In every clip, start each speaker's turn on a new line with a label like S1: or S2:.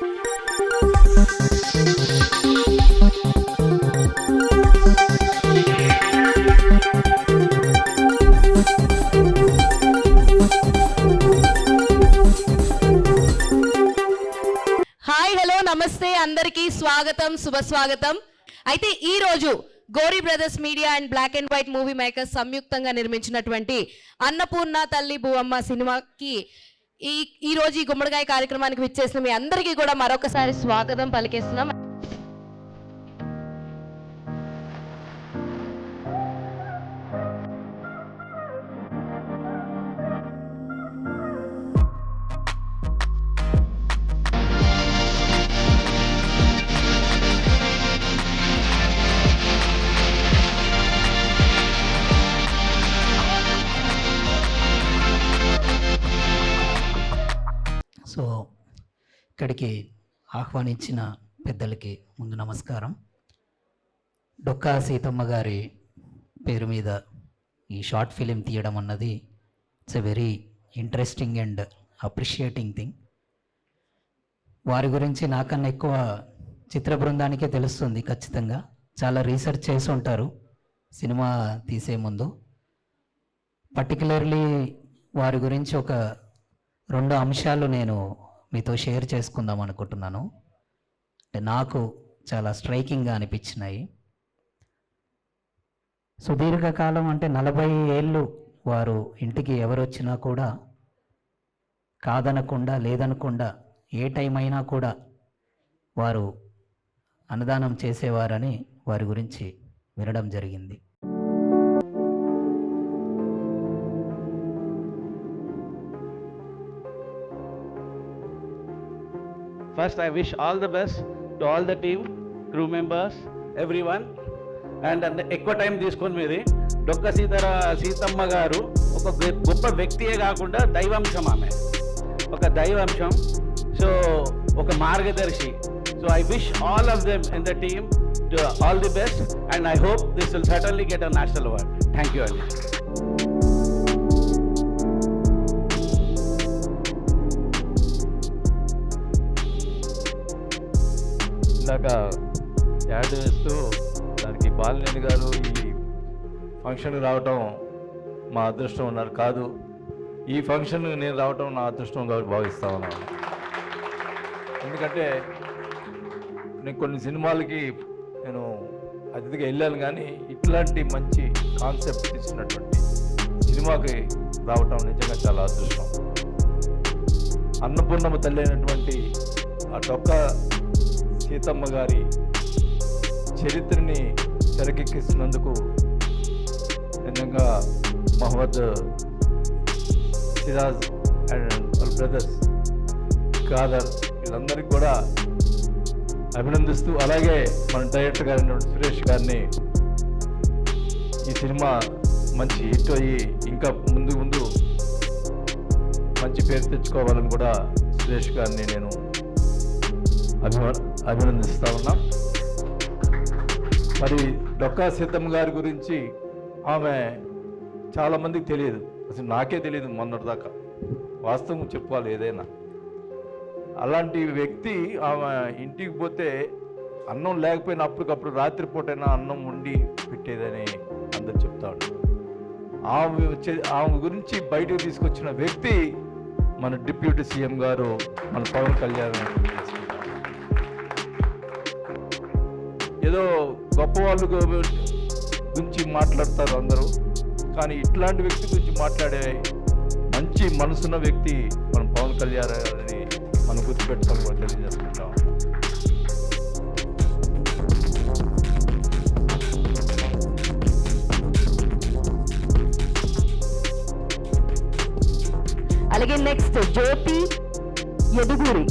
S1: Hi hello నమస్తే అందరికీ స్వాగతం శుభస్వాగతం. అయితే ఈ రోజు Gori brothers media and black and white movie makers సంయుక్తంగా నిర్మించినటువంటి అన్నపూర్ణ తల్లి భూవమ్మ సినిమాకి ఈ రోజు ఈ గుమ్మడికాయ కార్యక్రమానికి విచ్చేసిన మీ అందరికీ కూడా మరొకసారి స్వాగతం పలికేస్తున్నాం.
S2: సో ఇక్కడికి ఆహ్వానించిన పెద్దలకి ముందు నమస్కారం. డొక్కా సీతమ్మ గారి పేరు మీద ఈ షార్ట్ ఫిలిం తీయడం అన్నది it's a very interesting and appreciating thing. వారి గురించి నాకన్నా ఎక్కువ చిత్ర బృందానికే తెలుస్తుంది. ఖచ్చితంగా చాలా రీసెర్చ్ చేసి ఉంటారు సినిమా తీసే ముందు. పర్టికులర్లీ వారి గురించి ఒక 2 అంశాలు నేను మీతో షేర్ చేసుకుందాం అనుకుంటున్నాను. నాకు చాలా స్ట్రైకింగ్గా అనిపించినాయి. సుదీర్ఘకాలం అంటే 40 ఏళ్ళు వారు ఇంటికి ఎవరు వచ్చినా కూడా కాదనకుండా లేదనకుండా ఏ టైం అయినా కూడా వారు అన్నదానం చేసేవారని వారి గురించి వినడం జరిగింది.
S3: First, I wish all the best to all the team, crew members, everyone. And ఎక్కువ టైం తీసుకొని మీది డొక్క సీతమ్మ గారు ఒక గొప్ప వ్యక్తియే కాకుండా దైవాంశం. ఆమె ఒక దైవాంశం, సో ఒక మార్గదర్శి. So I wish all of them in the team to all the best and I hope this will certainly get a national award. Thank you అండి.
S4: ఇందాక యాడ్ వేస్తూ దానికి బాలినేని గారు ఈ ఫంక్షన్కి రావటం మా అదృష్టం ఉన్నారు. కాదు, ఈ ఫంక్షన్ నేను రావటం నా అదృష్టం కాబట్టి భావిస్తా ఉన్నాను. ఎందుకంటే నేను కొన్ని సినిమాలకి నేను అతిథిగా వెళ్ళాను, కానీ ఇట్లాంటి మంచి కాన్సెప్ట్ ఇచ్చినటువంటి సినిమాకి రావటం నిజంగా చాలా అదృష్టం. అన్నపూర్ణమ్మ తల్లి అయినటువంటి ఆ డొక్కా సీతమ్మ గారి చరిత్రని తెరకెక్కిస్తున్నందుకు నిజంగా మహమ్మద్ సిరాజ్ అండ్ వాళ్ళ బ్రదర్స్ ఖాదర్ వీళ్ళందరికీ కూడా అభినందిస్తూ, అలాగే మన డైరెక్టర్ గారు సురేష్ గారిని ఈ సినిమా మంచి హిట్ అయ్యి ఇంకా ముందు ముందు మంచి పేరు తెచ్చుకోవాలని కూడా సురేష్ గారిని నేను అభినందిస్తూ ఉన్నాం. మరి డొక్కా సీతమ్మ గారి గురించి ఆమె చాలామందికి తెలియదు, అసలు నాకే తెలియదు మొన్నటిదాకా. వాస్తవం చెప్పుకోవాలి ఏదైనా. అలాంటి వ్యక్తి ఆమె ఇంటికి పోతే అన్నం లేకపోయినా అప్పటికప్పుడు రాత్రిపూటైనా అన్నం వండి పెట్టేదని అందరు చెప్తాడు. ఆమె గురించి బయటకు తీసుకొచ్చిన వ్యక్తి మన డిప్యూటీ సీఎం గారు, మన పవన్ కళ్యాణ్. ఏదో గొప్పవాళ్ళు గురించి మాట్లాడతారు అందరూ, కానీ ఇట్లాంటి వ్యక్తి గురించి మాట్లాడే మంచి మనసున్న వ్యక్తి మన పవన్ కళ్యాణ్ గారిని మనం గుర్తుపెట్టుకోవాలి కూడా తెలియజేసుకుంటాం.
S1: అలాగే నెక్స్ట్ జ్యోతి యదుగురి.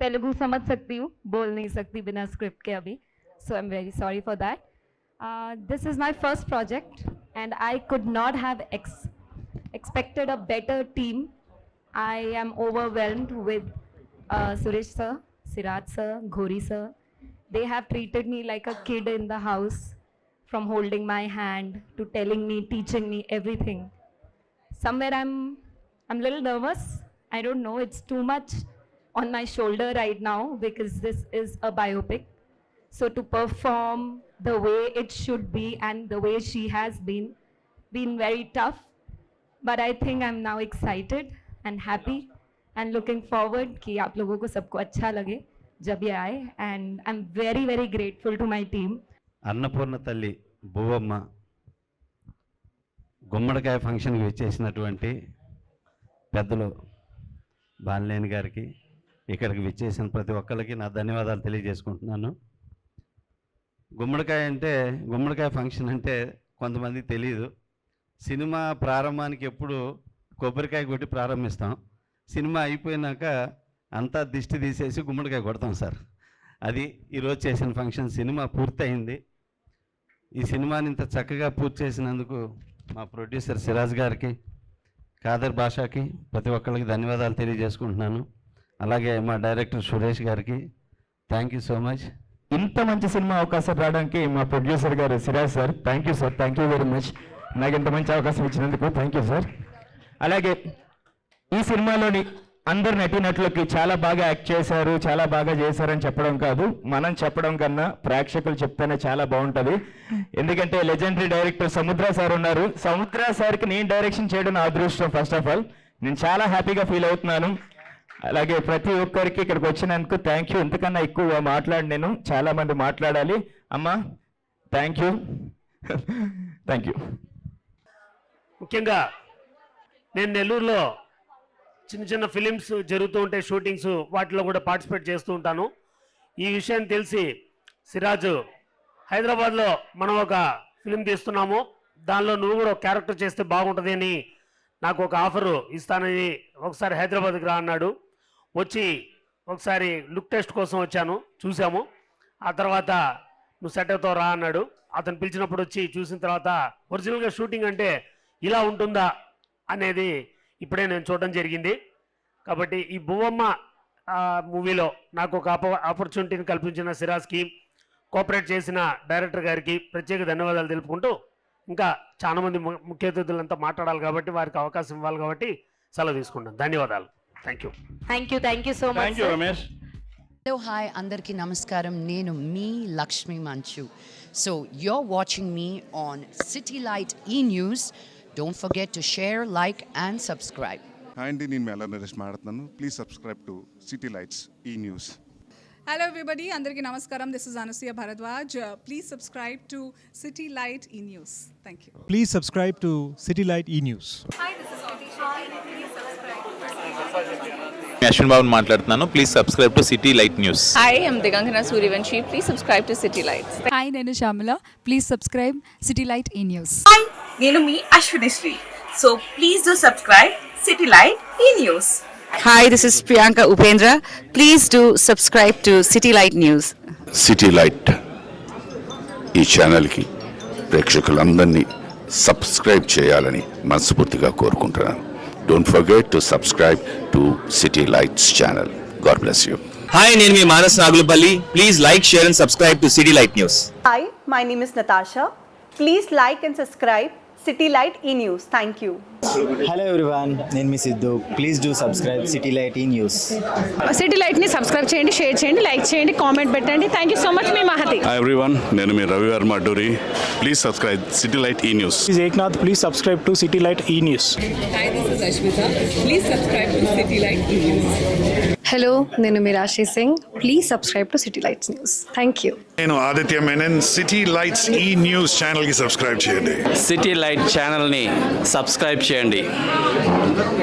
S5: तेलुगु समझ सकती हूँ, बोल नहीं सकती बिना स्क्रिप्ट के अभी, so I'm very sorry for that. This is my first project and I could not have expected a better team. I am overwhelmed with Suresh sir, Siraj sir, Ghori sir. They have treated me like a kid in the house, from holding my hand to telling me, teaching me everything. Somewhere I'm a little nervous. I don't know, it's too much on my shoulder right now because this is a biopic. So to perform the way it should be and the way she has been very tough. But I think I'm now excited and happy and looking forward कि आप लोगों को सबको अच्छा लगे जब ये आए, and I'm very very grateful to my team.
S6: Annapurna తల్లి భూవమ్మ గుమ్మడికాయ ఫంక్షన్కి విచ్చేసినటువంటి పెద్దలు బాలినేని గారికి, ఇక్కడికి విచ్చేసిన ప్రతి ఒక్కరికి నా ధన్యవాదాలు తెలియజేసుకుంటున్నాను. గుమ్మడికాయ ఫంక్షన్ అంటే కొంతమందికి తెలియదు. సినిమా ప్రారంభానికి ఎప్పుడు కొబ్బరికాయ కొట్టి ప్రారంభిస్తాం, సినిమా అయిపోయినాక అంతా దిష్టి తీసేసి గుమ్మడికాయ కొడతాం సార్. అది ఈరోజు చేసిన ఫంక్షన్. సినిమా పూర్తయింది. ఈ సినిమాని ఇంత చక్కగా పూర్తి చేసినందుకు మా ప్రొడ్యూసర్ సిరాజ్ గారికి, కాదర్ భాషాకి, ప్రతి ఒక్కరికి ధన్యవాదాలు తెలియజేసుకుంటున్నాను. అలాగే మా డైరెక్టర్ సురేష్ గారికి థ్యాంక్ యూ సో మచ్.
S7: ఇంత మంచి సినిమా అవకాశం రావడానికి మా ప్రొడ్యూసర్ గారు Siraj sir, thank you sir, thank you very much. నాకు ఇంత మంచి అవకాశం ఇచ్చినందుకు థ్యాంక్ యూ సార్. అలాగే ఈ సినిమాలోని అందరు నటీనటులకి చాలా బాగా యాక్ట్ చేశారు, చాలా బాగా చేశారని చెప్పడం కాదు, మనం చెప్పడం కన్నా ప్రేక్షకులు చెప్తేనే చాలా బాగుంటుంది. ఎందుకంటే లెజెండరీ డైరెక్టర్ సముద్ర సార్ ఉన్నారు. సముద్ర సార్కి నేను డైరెక్షన్ చేయడం నా అదృష్టం. ఫస్ట్ ఆఫ్ ఆల్ నేను చాలా హ్యాపీగా ఫీల్ అవుతున్నాను. అలాగే ప్రతి ఒక్కరికి ఇక్కడికి వచ్చినందుకు థ్యాంక్ యూ. ఇంతకన్నా ఎక్కువ మాట్లాడి నేను చాలా మంది మాట్లాడాలి. అమ్మా థ్యాంక్ యూ థ్యాంక్ యూ.
S8: ముఖ్యంగా నేను నెల్లూరులో చిన్న చిన్న ఫిలిమ్స్ జరుగుతూ ఉంటాయి, షూటింగ్స్, వాటిలో కూడా పార్టిసిపేట్ చేస్తూ ఉంటాను. ఈ విషయం తెలిసి సిరాజ్, హైదరాబాద్లో మనం ఒక ఫిలిం తీస్తున్నాము, దానిలో నువ్వు కూడా ఒక క్యారెక్టర్ చేస్తే బాగుంటుంది అని నాకు ఒక ఆఫరు ఇస్తానని ఒకసారి హైదరాబాద్కి రా అన్నాడు. వచ్చి ఒకసారి లుక్ టెస్ట్ కోసం వచ్చాను, చూసాము. ఆ తర్వాత నువ్వు సెట్ అవుతావు రా అన్నాడు. అతను పిలిచినప్పుడు వచ్చి చూసిన తర్వాత ఒరిజినల్గా షూటింగ్ అంటే ఇలా ఉంటుందా అనేది ఇప్పుడే నేను చూడడం జరిగింది. కాబట్టి ఈ భూవమ్మ మూవీలో నాకు ఒక ఆపర్చునిటీని కల్పించిన సిరాజ్కి, కోఆపరేట్ చేసిన డైరెక్టర్ గారికి ప్రత్యేక ధన్యవాదాలు తెలుపుకుంటూ, ఇంకా చాలా మంది ముఖ్య అతిథులంతా మాట్లాడాలి కాబట్టి వారికి అవకాశం ఇవ్వాలి కాబట్టి సెలవు తీసుకుంటాను. ధన్యవాదాలు. Thank you.
S1: Thank you so much.
S3: Ramesh.
S9: Hello hi అందరికీ నమస్కారం. నేను మీ లక్ష్మీ మంచు. So you're watching me on City Light E-News. Don't forget to share, like and subscribe.
S10: Hi అండి, నేను మెల్ల నరేష్ మాట్లాడుతున్నాను. Please subscribe to City Lights E news.
S11: Hello everybody, Andarki Namaskaram. This is Anasuya Bharadwaj. Please subscribe to City Light E-News. Thank you.
S12: Please subscribe to City Light E-News.
S11: Hi, this is Katisha. Please subscribe to
S13: Ashwin Babu మాట్లాడుతున్నాను. Please subscribe to City Light News.
S5: Hi, I'm Digangana Suryavanshi. Please subscribe to City Lights.
S11: Hi, Nenu Shamala. Please subscribe City Light E-News.
S14: Hi, నేను మీ Ashwinisri. So please do subscribe City Light E-News.
S9: Hi, this is Priyanka Upendra. Please do subscribe to City Light News.
S10: City Light ఈ ఛానల్కి ప్రేక్షకులందరినీ subscribe చేయాలని మనస్ఫూర్తిగా కోరుకుంటున్నాను. Don't forget to subscribe to City Lights channel. God bless you.
S13: Hi, నేను మీ Manas Nagulapalli. Please like, share and subscribe to City Light News.
S14: Hi, my name is Natasha. Please like and subscribe City Light E-News. Thank you.
S7: Hello everyone, నేను మీ Siddhu. Please do subscribe City Light E News.
S5: City లైట్ని subscribe చేయండి, share చేయండి, like చేయండి, comment పెట్టండి. Thank you so much. మీ Mahathi.
S10: Hi everyone, నేను మీ Ravi Varma Adduri. Please subscribe City Light E News.
S12: Eknath, please subscribe to City Light E-News.
S11: Hi, this is Ashmita. Please subscribe to City Light E-News.
S5: Hello, నేను మీరాశి Singh. Please subscribe to City Lights News. Thank you.
S10: నేను Aditya Menon. City Lights E News ఛానల్కి subscribe చేయండి.
S13: City Light ఛానల్ని subscribe చేయండి.